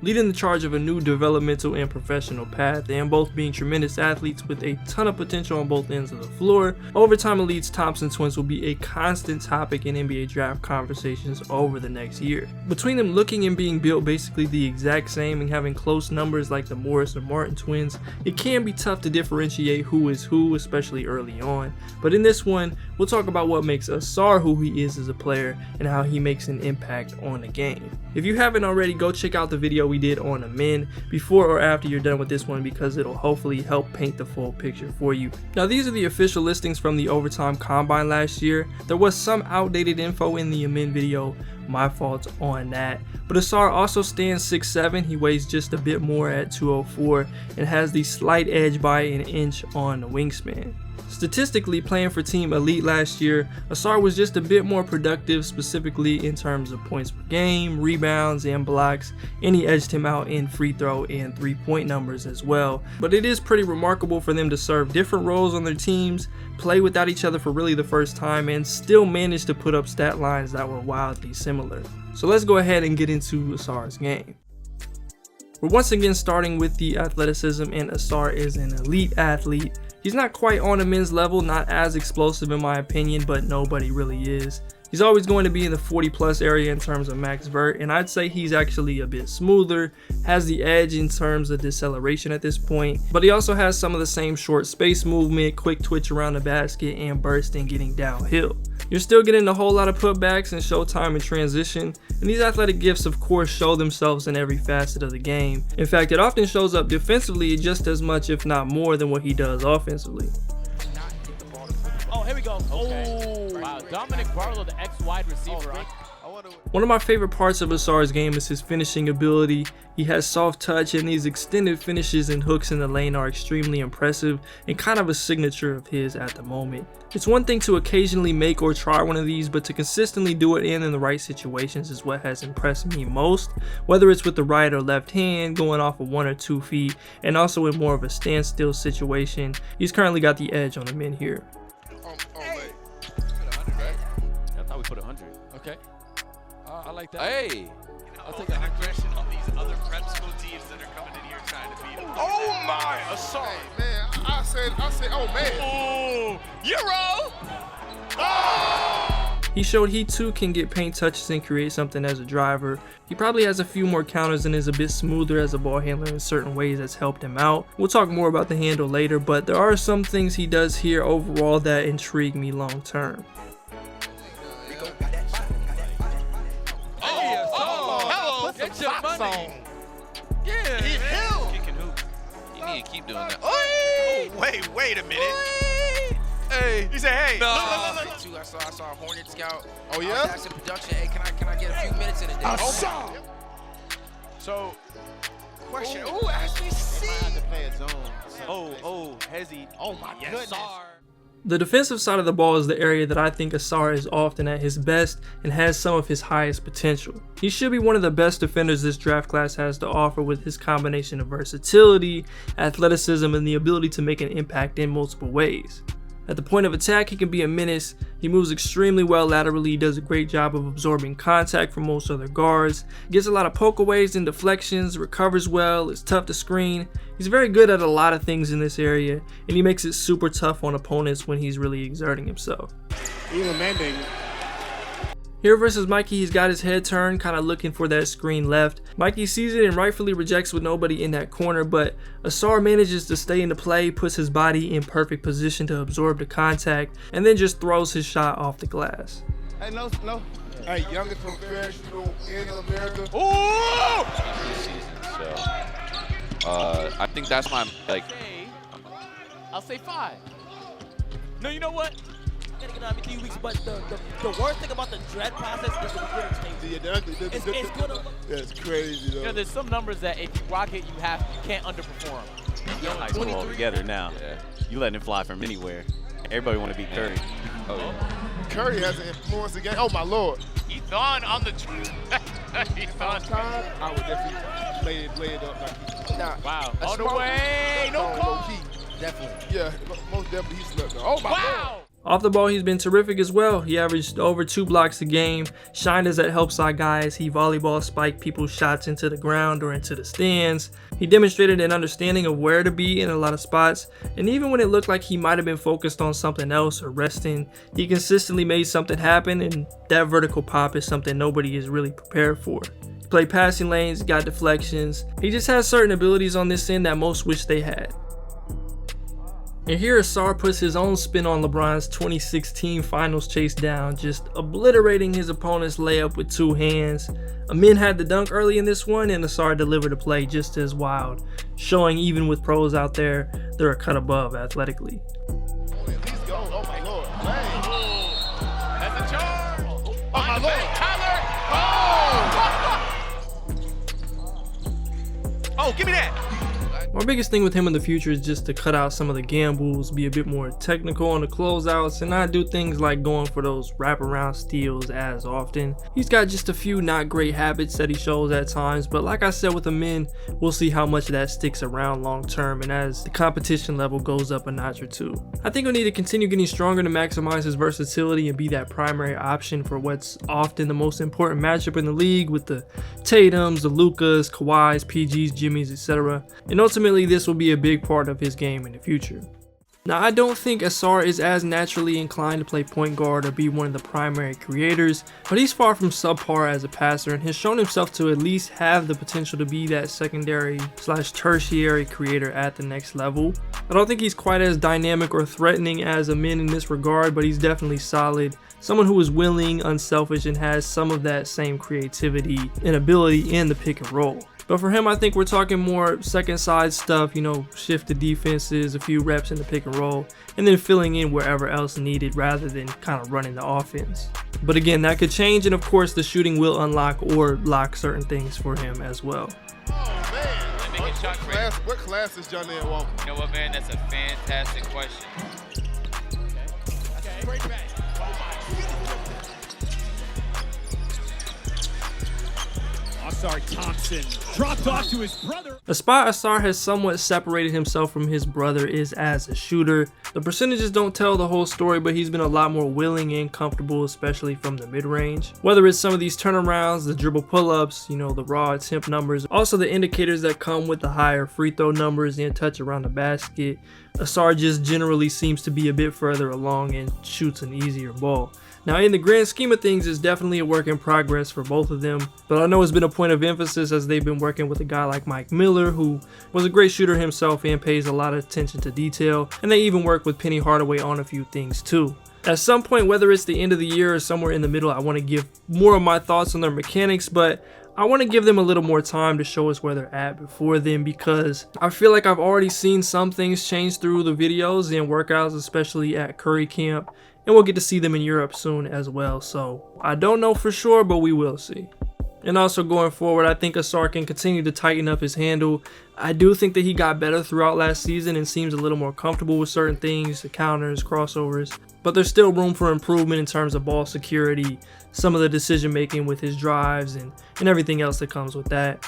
leading the charge of a new developmental and professional path, and both being tremendous athletes with a ton of potential on both ends of the floor. Overtime Elite's Thompson Twins will be a constant topic in NBA draft conversations over the next year. Between them looking and being built basically the exact same and having close numbers like the Morris or Martin twins, it can be tough to differentiate who is who, especially early on. But in this one, we'll talk about what makes Ausar who he is as a player and how he makes an impact on the game. If you haven't already, go check out the video we did on the men before or after you're done with this one, because it'll hopefully help paint the full picture for you. Now, these are the official listings from the Overtime Combine last year. There was some outdated info in the men video, my fault on that. But Ausar also stands 6'7", he weighs just a bit more at 204 and has the slight edge by an inch on the wingspan. Statistically, playing for Team Elite last year, Ausar was just a bit more productive, specifically in terms of points per game, rebounds, and blocks, and he edged him out in free throw and 3-point numbers as well. But it is pretty remarkable for them to serve different roles on their teams, play without each other for really the first time, and still manage to put up stat lines that were wildly similar. So let's go ahead and get into Ausar's game. We're once again starting with the athleticism, and Ausar is an elite athlete. He's not quite on a men's level, not as explosive in my opinion, but nobody really is. He's always going to be in the 40+ area in terms of max vert, and I'd say he's actually a bit smoother, has the edge in terms of deceleration at this point, but he also has some of the same short space movement, quick twitch around the basket, and burst and getting downhill. You're still getting a whole lot of putbacks and showtime and transition, and these athletic gifts of course show themselves in every facet of the game. In fact, it often shows up defensively just as much if not more than what he does offensively. Oh, here we go. Okay. Oh, wow. Dominic Barlow, the ex-wide receiver. One of my favorite parts of Ausar's game is his finishing ability. He has soft touch, and these extended finishes and hooks in the lane are extremely impressive and kind of a signature of his at the moment. It's one thing to occasionally make or try one of these, but to consistently do it in the right situations is what has impressed me most, whether it's with the right or left hand, going off of 1 or 2 feet, and also in more of a standstill situation. He's currently got the edge on the men here. Wait. Put 100, right? I thought we put 100. Okay. I like that. Hey. I'll take an aggression on these other prep school teams that are coming in here trying to beat him. Oh my! Ausar. Hey, man, I said, oh man. Oh, Euro. Oh! He showed he too can get paint touches and create something as a driver. He probably has a few more counters and is a bit smoother as a ball handler in certain ways that's helped him out. We'll talk more about the handle later, but there are some things he does here overall that intrigue me long term. Get your money. Yeah. He held. Kick and hoop. You need to keep doing that. Oh, wait a minute. Hey. He said, hey. No. I saw a Hornet Scout. Oh yeah. That's in production. Hey, can I get a few minutes in a day? Ausar. So, question. Oh, as we see. Oh, Hezzy. Oh my goodness. The defensive side of the ball is the area that I think Ausar is often at his best and has some of his highest potential. He should be one of the best defenders this draft class has to offer, with his combination of versatility, athleticism, and the ability to make an impact in multiple ways. At the point of attack, he can be a menace. He moves extremely well laterally, he does a great job of absorbing contact from most other guards, gets a lot of pokeaways and deflections, recovers well, is tough to screen. He's very good at a lot of things in this area, and he makes it super tough on opponents when he's really exerting himself. Here versus Mikey, he's got his head turned, kind of looking for that screen left. Mikey sees it and rightfully rejects with nobody in that corner, but Ausar manages to stay into play, puts his body in perfect position to absorb the contact, and then just throws his shot off the glass. Hey, no. Hey, youngest professional in America. Oh! So, I think that's my, I'll say 5. No, you know what? Gotta get out in 3 weeks, but the worst thing about the dread process is the beginning stage. It's gonna. That's crazy though. You know, there's some numbers that if you rock it, you can't underperform. You're in high school altogether now. Yeah. You letting it fly from anywhere. Everybody want to beat Curry. Oh, yeah. Curry hasn't influenced the game. Oh my lord. Ethan on the Ethan. Time, I would definitely lay it up like he. Nah, Wow. All the way. No call. Low key. Definitely. Yeah, most definitely he slept. Oh my lord. Wow. Off the ball, he's been terrific as well. He averaged over 2 blocks a game, shined as that help side guy as he volleyball spiked people's shots into the ground or into the stands. He demonstrated an understanding of where to be in a lot of spots, and even when it looked like he might have been focused on something else or resting, he consistently made something happen, and that vertical pop is something nobody is really prepared for. He played passing lanes, got deflections. He just has certain abilities on this end that most wish they had. And here Ausar puts his own spin on LeBron's 2016 finals chase down, just obliterating his opponent's layup with 2 hands. Amin had the dunk early in this one, and Ausar delivered a play just as wild, showing even with pros out there, they're a cut above athletically. Oh my Lord. That's a charge. Oh my Lord. Tyler. Oh, give me that. My biggest thing with him in the future is just to cut out some of the gambles, be a bit more technical on the closeouts, and not do things like going for those wraparound steals as often. He's got just a few not great habits that he shows at times, but like I said with Amin, we'll see how much of that sticks around long term and as the competition level goes up a notch or two. I think he'll need to continue getting stronger to maximize his versatility and be that primary option for what's often the most important matchup in the league with the Tatums, the Lukas, Kawhis, PGs, Jimmys, etc. And ultimately this will be a big part of his game in the future. Now, I don't think Ausar is as naturally inclined to play point guard or be one of the primary creators, but he's far from subpar as a passer and has shown himself to at least have the potential to be that secondary / tertiary creator at the next level. I don't think he's quite as dynamic or threatening as Amin in this regard, but he's definitely solid. Someone who is willing, unselfish, and has some of that same creativity and ability in the pick and roll. But for him, I think we're talking more second side stuff, you know, shift the defenses, a few reps in the pick and roll, and then filling in wherever else needed rather than kind of running the offense. But again, that could change, and of course the shooting will unlock or lock certain things for him as well. Oh man. What class is John Ed Walker? You know what, man? That's a fantastic question. Okay. Break back. Ausar Thompson dropped off to his brother. A spot Ausar has somewhat separated himself from his brother is as a shooter. The percentages don't tell the whole story, but he's been a lot more willing and comfortable, especially from the mid-range. Whether it's some of these turnarounds, the dribble pull-ups, you know, the raw attempt numbers, also the indicators that come with the higher free throw numbers and touch around the basket, Ausar just generally seems to be a bit further along and shoots an easier ball. Now, in the grand scheme of things, it's definitely a work in progress for both of them, but I know it's been a point of emphasis as they've been working with a guy like Mike Miller, who was a great shooter himself and pays a lot of attention to detail, and they even work with Penny Hardaway on a few things too. At some point, whether it's the end of the year or somewhere in the middle, I want to give more of my thoughts on their mechanics, but I want to give them a little more time to show us where they're at before then, because I feel like I've already seen some things change through the videos and workouts, especially at Curry Camp, and we'll get to see them in Europe soon as well. So I don't know for sure, but we will see. And also going forward, I think Ausar can continue to tighten up his handle. I do think that he got better throughout last season and seems a little more comfortable with certain things, the counters, crossovers, but there's still room for improvement in terms of ball security, some of the decision making with his drives, and everything else that comes with that.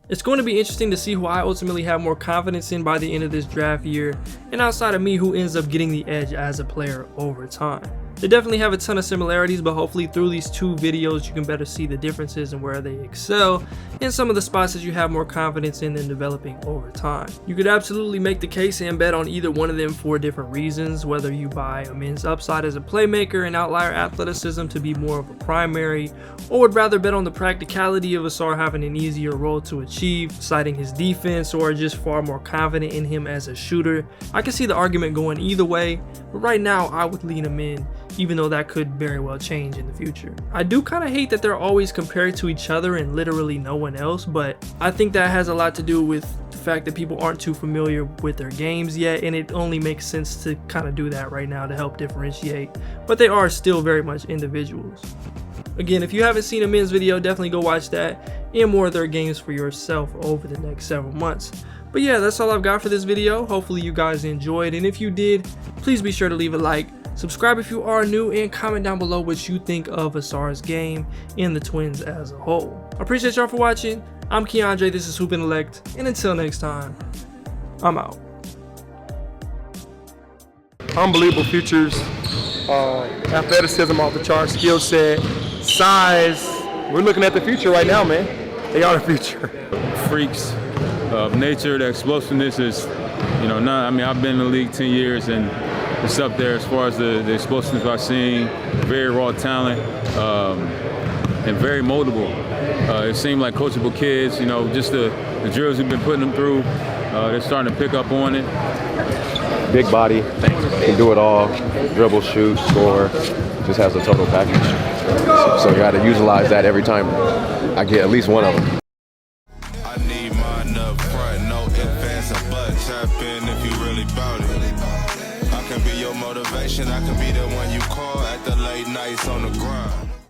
It's going to be interesting to see who I ultimately have more confidence in by the end of this draft year, and outside of me, who ends up getting the edge as a player over time. They definitely have a ton of similarities, but hopefully through these 2 videos you can better see the differences and where they excel and some of the spots that you have more confidence in them developing over time. You could absolutely make the case and bet on either one of them for different reasons, whether you buy Amin's upside as a playmaker and outlier athleticism to be more of a primary, or would rather bet on the practicality of Ausar having an easier role to achieve, citing his defense, or just far more confident in him as a shooter. I can see the argument going either way, but right now I would lean Amin, even though that could very well change in the future. I do kind of hate that they're always compared to each other and literally no one else, but I think that has a lot to do with the fact that people aren't too familiar with their games yet, and it only makes sense to kind of do that right now to help differentiate, but they are still very much individuals. Again, if you haven't seen Amin's video, definitely go watch that and more of their games for yourself over the next several months. But yeah, that's all I've got for this video. Hopefully you guys enjoyed, and if you did, please be sure to leave a like, subscribe if you are new, and comment down below what you think of Ausar's game and the Twins as a whole. I appreciate y'all for watching. I'm Keandre, this is Intellect, and until next time, I'm out. unbelievable futures. Athleticism off the charts, skill set, size. We're looking at the future right now, man. They are the future. Freaks of nature, the explosiveness is, you know, not, I mean, I've been in the league 10 years and it's up there as far as the explosiveness I've seen. Very raw talent and very moldable. It seemed like coachable kids, you know, just the drills we've been putting them through, they're starting to pick up on it. Big body, can do it all, dribble, shoot, score, just has a total package. So you got to utilize that every time I get at least one of them. I need mine up front, no ifs, ands, or buts. Tap in if you really bout it. I can be your motivation, I can be the one you call at the late nights on the grind.